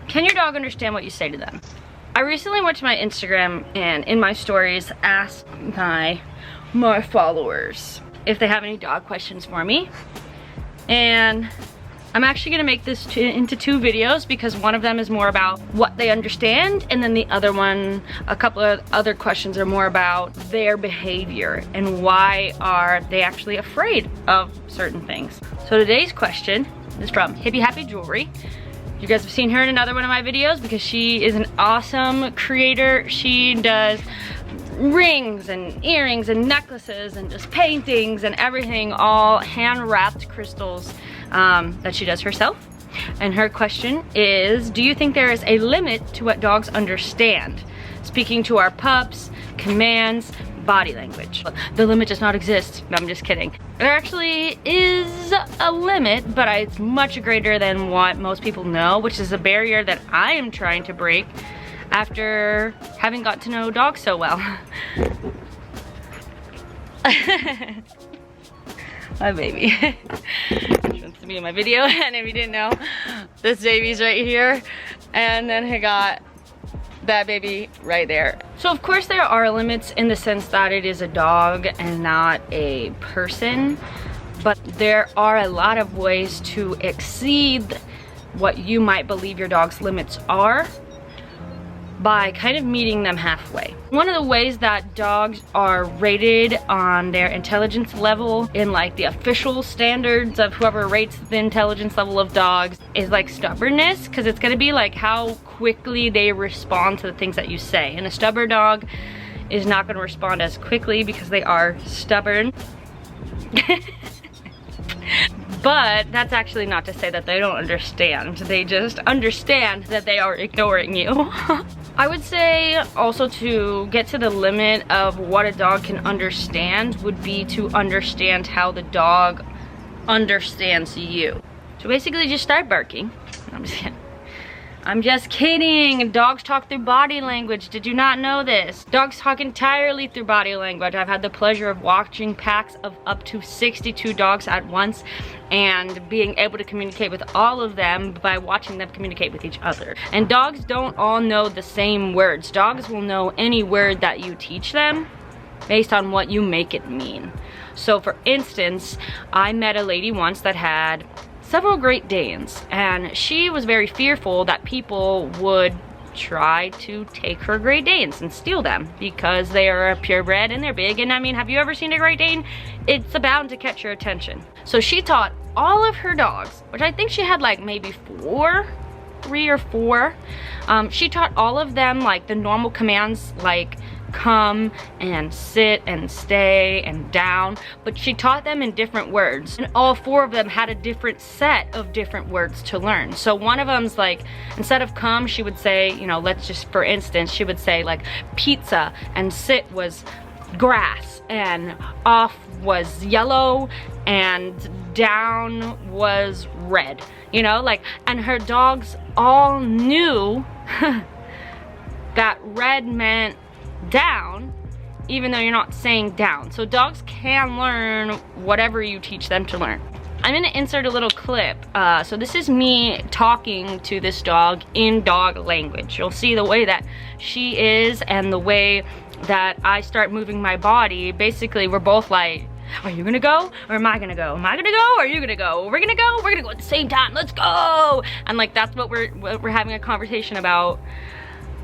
Can your dog understand what you say to them? I recently went to my Instagram and in my stories asked my followers if they have any dog questions for me. And I'm actually gonna make this into 2 videos because one of them is more about what they understand, and then the other one, a couple of other questions are more about their behavior and why are they actually afraid of certain things. So today's question is from Hippie Happy Jewelry. You guys have seen her in another one of my videos because she is an awesome creator. She does rings and earrings and necklaces and just paintings and everything, all hand-wrapped crystals that she does herself. And her question is, do you think there is a limit to what dogs understand? Speaking to our pups, commands, body language. The limit does not exist. No, I'm just kidding. There actually is a limit, but it's much greater than what most people know, which is a barrier that I am trying to break after having got to know dogs so well. My baby. She wants to be in my video, and if you didn't know, this baby's right here, and then I got that baby right there. So of course there are limits in the sense that it is a dog and not a person, but there are a lot of ways to exceed what you might believe your dog's limits are by kind of meeting them halfway. One of the ways that dogs are rated on their intelligence level in like the official standards of whoever rates the intelligence level of dogs is like stubbornness, because it's gonna be like how quickly they respond to the things that you say. And a stubborn dog is not gonna respond as quickly because they are stubborn. But that's actually not to say that they don't understand. They just understand that they are ignoring you. I would say also to get to the limit of what a dog can understand would be to understand how the dog understands you. So basically just start barking. I'm just kidding. I'm just kidding. Dogs talk through body language. Did you not know this? Dogs talk entirely through body language. I've had the pleasure of watching packs of up to 62 dogs at once and being able to communicate with all of them by watching them communicate with each other. And dogs don't all know the same words. Dogs will know any word that you teach them based on what you make it mean. So for instance, I met a lady once that had several Great Danes, and she was very fearful that people would try to take her Great Danes and steal them because they are purebred and they're big. And I mean, have you ever seen a Great Dane? It's bound to catch your attention. So she taught all of her dogs, which I think she had like maybe 3 or 4. She taught all of them like the normal commands like come and sit and stay and down, but she taught them in different words, and all 4 of them had a different set of different words to learn. So one of them's like, instead of come, she would say, you know, let's just, for instance, she would say like pizza, and sit was grass, and off was yellow, and down was red, you know, like, and her dogs all knew that red meant down, even though you're not saying down. So dogs can learn whatever you teach them to learn. I'm gonna insert a little clip. So this is me talking to this dog in dog language. You'll see the way that she is and the way that I start moving my body. Basically, we're both like, are you gonna go or am I gonna go? Am I gonna go or are you gonna go? We're gonna go, we're gonna go at the same time, let's go! And like, that's what we're having a conversation about,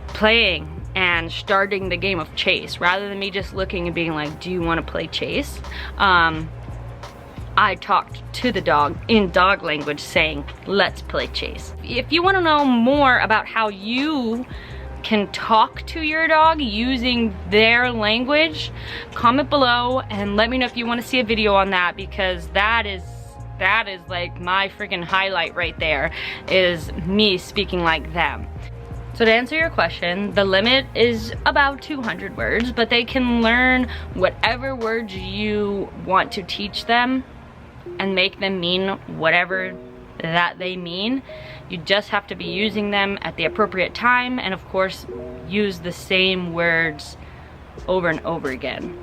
playing and starting the game of chase, rather than me just looking and being like, do you want to play chase? I talked to the dog in dog language saying, let's play chase. If you want to know more about how you can talk to your dog using their language, comment below and let me know if you want to see a video on that, because that is like my freaking highlight right there, is me speaking like them. So to answer your question, the limit is about 200 words, but they can learn whatever words you want to teach them and make them mean whatever that they mean. You just have to be using them at the appropriate time, and of course, use the same words over and over again.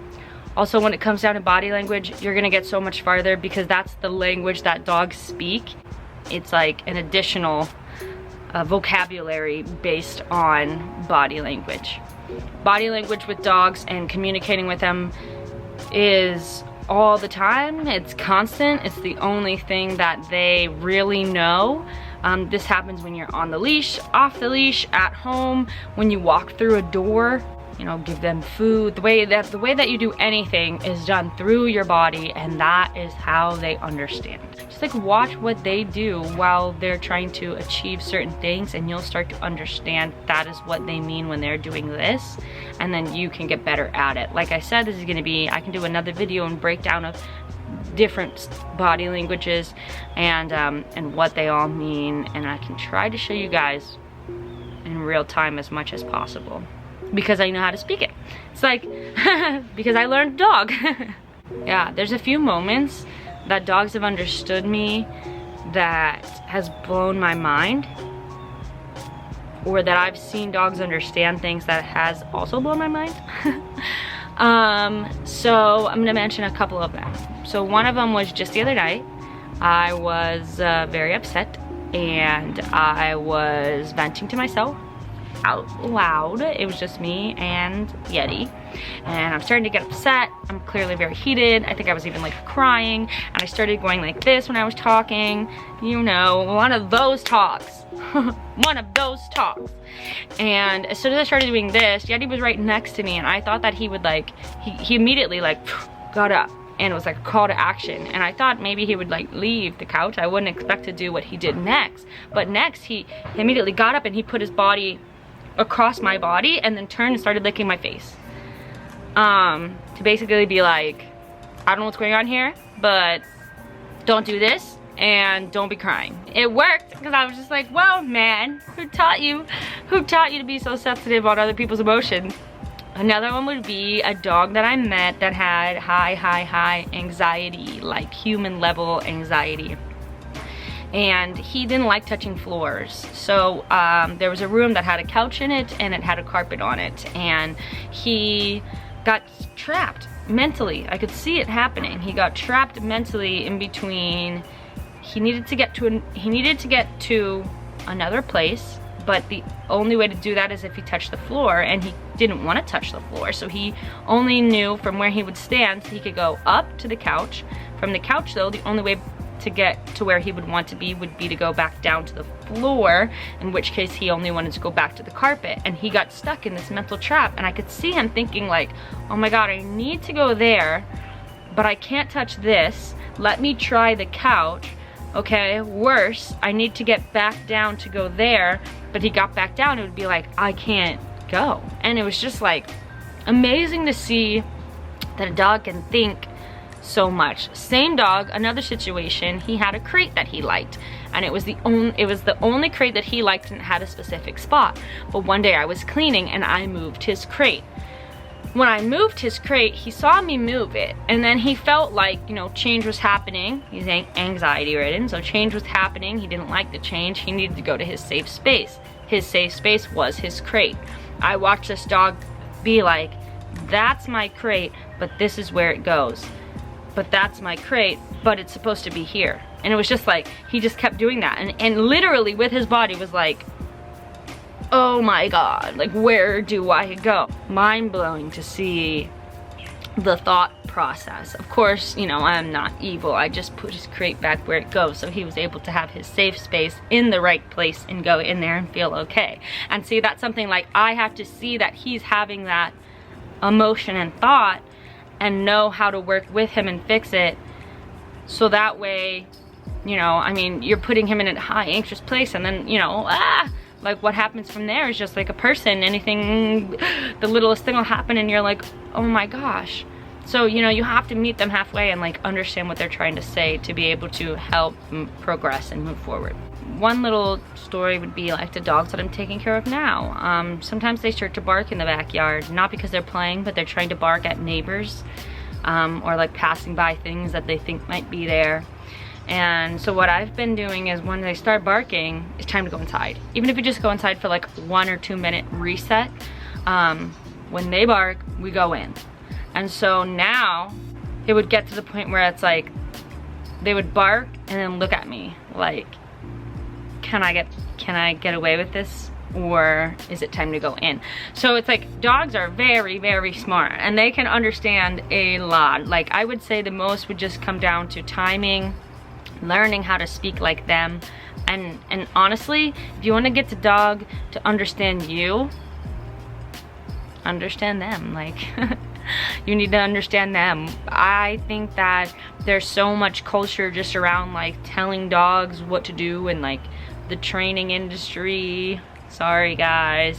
Also, when it comes down to body language, you're gonna get so much farther because that's the language that dogs speak. It's like an additional vocabulary based on body language. Body language with dogs and communicating with them is all the time. It's constant. It's the only thing that they really know. This happens when you're on the leash, off the leash, at home, when you walk through a door, you know, give them food. The way that you do anything is done through your body, and that is how they understand. Just like watch what they do while they're trying to achieve certain things, and you'll start to understand that is what they mean when they're doing this, and then you can get better at it. Like I said, this is gonna be, I can do another video and breakdown of different body languages and what they all mean, and I can try to show you guys in real time as much as possible, because I know how to speak it. It's like, because I learned dog. Yeah, there's a few moments that dogs have understood me that has blown my mind, or that I've seen dogs understand things that has also blown my mind. So I'm gonna mention a couple of them. So one of them was just the other night. I was very upset, and I was venting to myself out loud. It was just me and Yeti, and I'm starting to get upset. I'm clearly very heated. I think I was even like crying, and I started going like this when I was talking, you know, one of those talks. One of those talks. And as soon as I started doing this, Yeti was right next to me, and I thought that he would like, he immediately like got up, and it was like a call to action, and I thought maybe he would like leave the couch. I wouldn't expect to do what he did next, but next he immediately got up and he put his body across my body and then turned and started licking my face, to basically be like, I don't know what's going on here, but don't do this and don't be crying. It worked, because I was just like, well, man, who taught you to be so sensitive on other people's emotions? Another one would be a dog that I met that had high anxiety, like human level anxiety. And he didn't like touching floors. So there was a room that had a couch in it, and it had a carpet on it, and he got trapped mentally. I could see it happening. He got trapped mentally in between. He needed to get to another place, but the only way to do that is if he touched the floor, and he didn't want to touch the floor. So he only knew from where he would stand, so he could go up to the couch. From the couch though, the only way to get to where he would want to be would be to go back down to the floor, in which case he only wanted to go back to the carpet. And he got stuck in this mental trap, and I could see him thinking like, oh my god, I need to go there, but I can't touch this. Let me try the couch. Okay, worse, I need to get back down to go there, but he got back down, it would be like, I can't go. And it was just like amazing to see that a dog can think so much. Same dog, another situation, he had a crate that he liked, and it was the only crate that he liked, and it had a specific spot. But one day I was cleaning and I moved his crate. When I moved his crate, he saw me move it, and then he felt like, you know, change was happening. He's anxiety ridden, so change was happening. He didn't like the change. He needed to go to his safe space. His safe space was his crate. I watched this dog be like, that's my crate, but this is where it goes. But that's my crate, but it's supposed to be here. And it was just like, he just kept doing that, and literally with his body was like, oh my god, like, where do I go? Mind-blowing to see the thought process. Of course, you know, I'm not evil. I just put his crate back where it goes, so he was able to have his safe space in the right place and go in there and feel okay. And see, that's something like, I have to see that he's having that emotion and thought and know how to work with him and fix it, so that way, you know, I mean, you're putting him in a high anxious place, and then, you know, like, what happens from there is just like a person, anything, the littlest thing will happen, and you're like, oh my gosh. So, you know, you have to meet them halfway and like understand what they're trying to say to be able to help progress and move forward. One little story would be like the dogs that I'm taking care of now. Sometimes they start to bark in the backyard, not because they're playing, but they're trying to bark at neighbors, or like passing by things that they think might be there. And so what I've been doing is, when they start barking, it's time to go inside. Even if you just go inside for like 1 or 2 minute reset, when they bark, we go in. And so now it would get to the point where it's like, they would bark and then look at me like, can can I get away with this? Or is it time to go in? So it's like dogs are very, very smart and they can understand a lot. Like I would say the most would just come down to timing, learning how to speak like them. And honestly, if you want to get the dog to understand you, understand them. Like you need to understand them. I think that there's so much culture just around like telling dogs what to do and like the training industry. Sorry guys,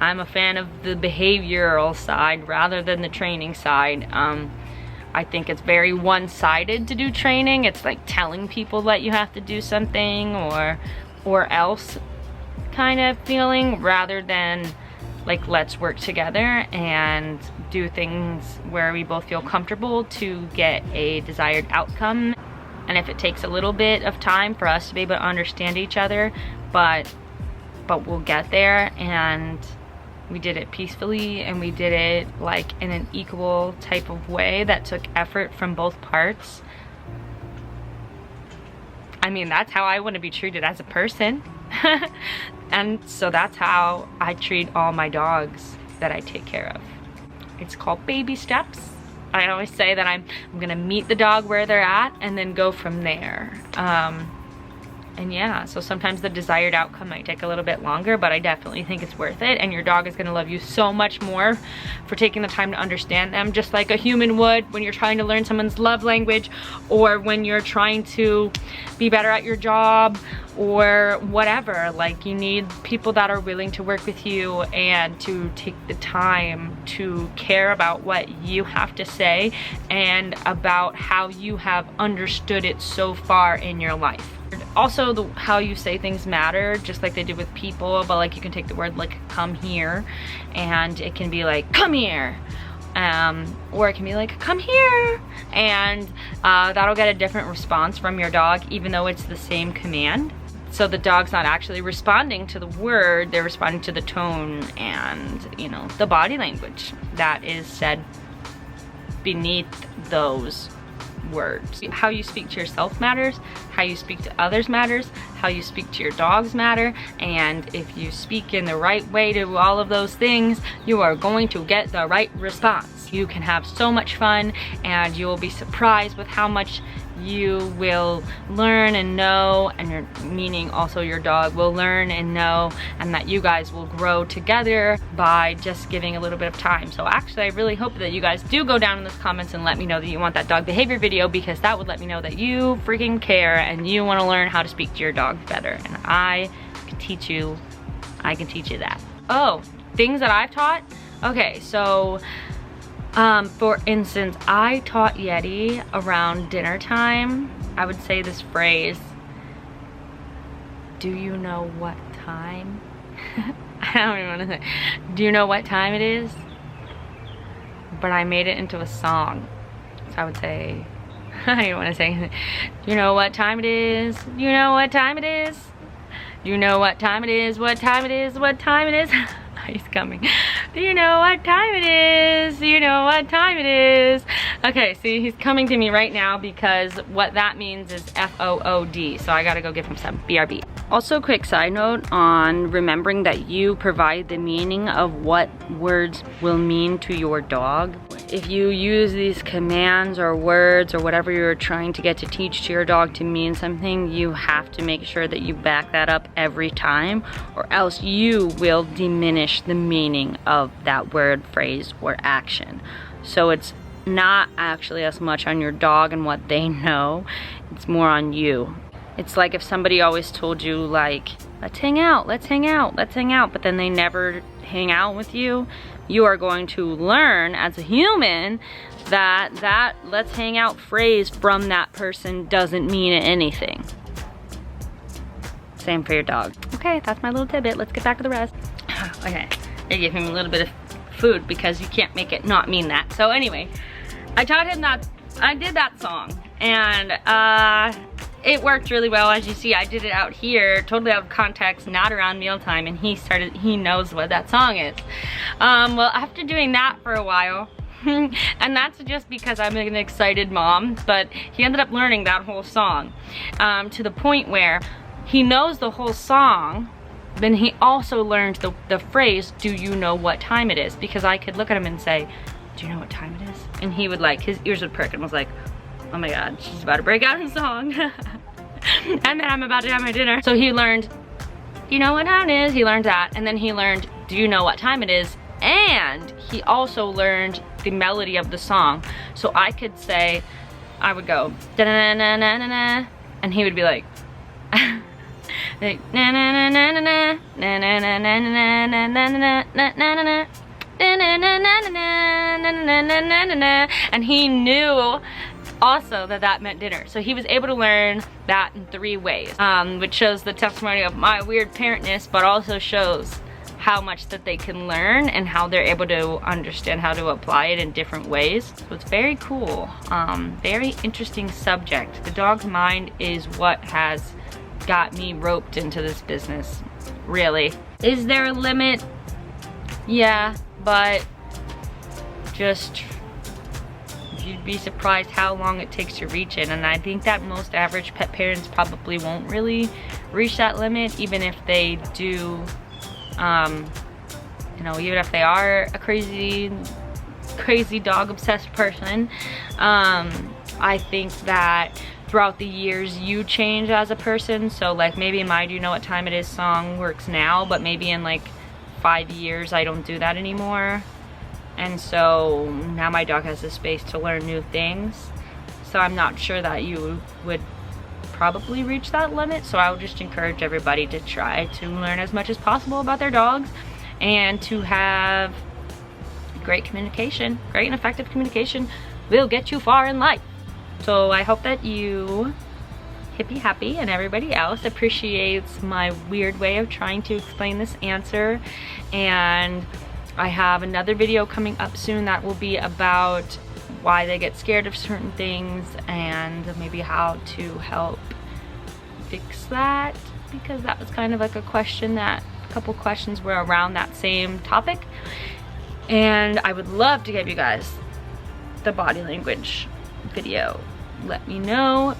I'm a fan of the behavioral side rather than the training side. I think it's very one-sided to do training. It's like telling people that you have to do something or else kind of feeling, rather than like let's work together and do things where we both feel comfortable to get a desired outcome. And if it takes a little bit of time for us to be able to understand each other, but we'll get there. And we did it peacefully and we did it like in an equal type of way that took effort from both parts. I mean, that's how I want to be treated as a person. And so that's how I treat all my dogs that I take care of. It's called baby steps. I always say that I'm gonna meet the dog where they're at and then go from there. And yeah, so sometimes the desired outcome might take a little bit longer, but I definitely think it's worth it. And your dog is gonna love you so much more for taking the time to understand them, just like a human would when you're trying to learn someone's love language, or when you're trying to be better at your job or whatever. Like, you need people that are willing to work with you and to take the time to care about what you have to say and about how you have understood it so far in your life. Also, how you say things matter, just like they do with people, but like you can take the word like come here and it can be like come here, or it can be like come here, and that'll get a different response from your dog even though it's the same command. So the dog's not actually responding to the word, they're responding to the tone and, you know, the body language that is said beneath those words. How you speak to yourself matters, how you speak to others matters, how you speak to your dogs matter, and if you speak in the right way to all of those things, you are going to get the right response. You can have so much fun and you will be surprised with how much you will learn and know, and meaning also your dog will learn and know, and that you guys will grow together by just giving a little bit of time. So actually, I really hope that you guys do go down in the comments and let me know that you want that dog behavior video, because that would let me know that you freaking care and you want to learn how to speak to your dog better, and I can teach you that. Oh, things that I've taught? Okay, so for instance, I taught Yeti around dinner time. I would say this phrase, do you know what time? I don't even want to say, do you know what time it is? But I made it into a song. So I would say, I don't want to say, do you know what time it is? Do you know what time it is? Do you know what time it is? What time it is? What time it is? He's coming. Do you know what time it is? Do you know what time it is? Okay, see, he's coming to me right now because what that means is FOOD. So I gotta go give him some BRB. Also, quick side note on remembering that you provide the meaning of what words will mean to your dog. If you use these commands or words or whatever you're trying to get to teach to your dog to mean something, you have to make sure that you back that up every time, or else you will diminish the meaning of that word, phrase, or action. So it's not actually as much on your dog and what they know, it's more on you. It's like if somebody always told you like, let's hang out, let's hang out, let's hang out, but then they never hang out with you, you are going to learn as a human that let's hang out phrase from that person doesn't mean anything. Same for your dog. Okay, that's my little tidbit. Let's get back to the rest. Okay, I gave him a little bit of food because you can't make it not mean that. So anyway, I taught him that, I did that song, and it worked really well. As you see, I did it out here, totally out of context, not around mealtime, and he knows what that song is. Well, after doing that for a while, and that's just because I'm an excited mom, but he ended up learning that whole song to the point where he knows the whole song, then he also learned the phrase, do you know what time it is? Because I could look at him and say, do you know what time it is? And he would like, his ears would perk and was like, oh my God, she's about to break out in song. And then I'm about to have my dinner. So he learned, do you know what time it is? He learned that. And then he learned, do you know what time it is? And he also learned the melody of the song. So I could say, I would go, da na na na na na, and he would be like, like na na na na na na na na na na na na na na na na na, and he knew also that meant dinner. So he was able to learn that in 3 ways, which shows the testimony of my weird parentness, but also shows how much that they can learn and how they're able to understand how to apply it in different ways. So it's very cool. Very interesting subject. The dog's mind is what has got me roped into this business, really. Is there a limit? Yeah, but just, you'd be surprised how long it takes to reach it. And I think that most average pet parents probably won't really reach that limit, even if they do, you know, even if they are a crazy dog obsessed person. I think that throughout the years you change as a person. So like maybe my do you know what time it is song works now, but maybe in like 5 years I don't do that anymore. And so now my dog has the space to learn new things. So I'm not sure that you would probably reach that limit. So I would just encourage everybody to try to learn as much as possible about their dogs and to have great communication. Great and effective communication will get you far in life. So I hope that you, Hippie Happy, and everybody else appreciates my weird way of trying to explain this answer. And I have another video coming up soon that will be about why they get scared of certain things and maybe how to help fix that, because that was kind of like a question that, a couple questions were around that same topic. And I would love to give you guys the body language video. Let me know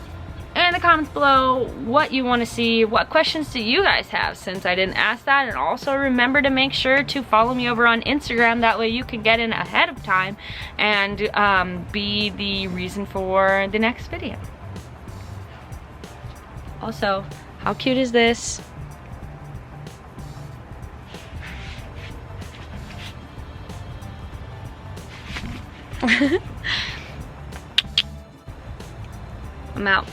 in the comments below what you want to see. What questions do you guys have, since I didn't ask that? And also remember to make sure to follow me over on Instagram. That way you can get in ahead of time and be the reason for the next video. Also, how cute is this? I'm out.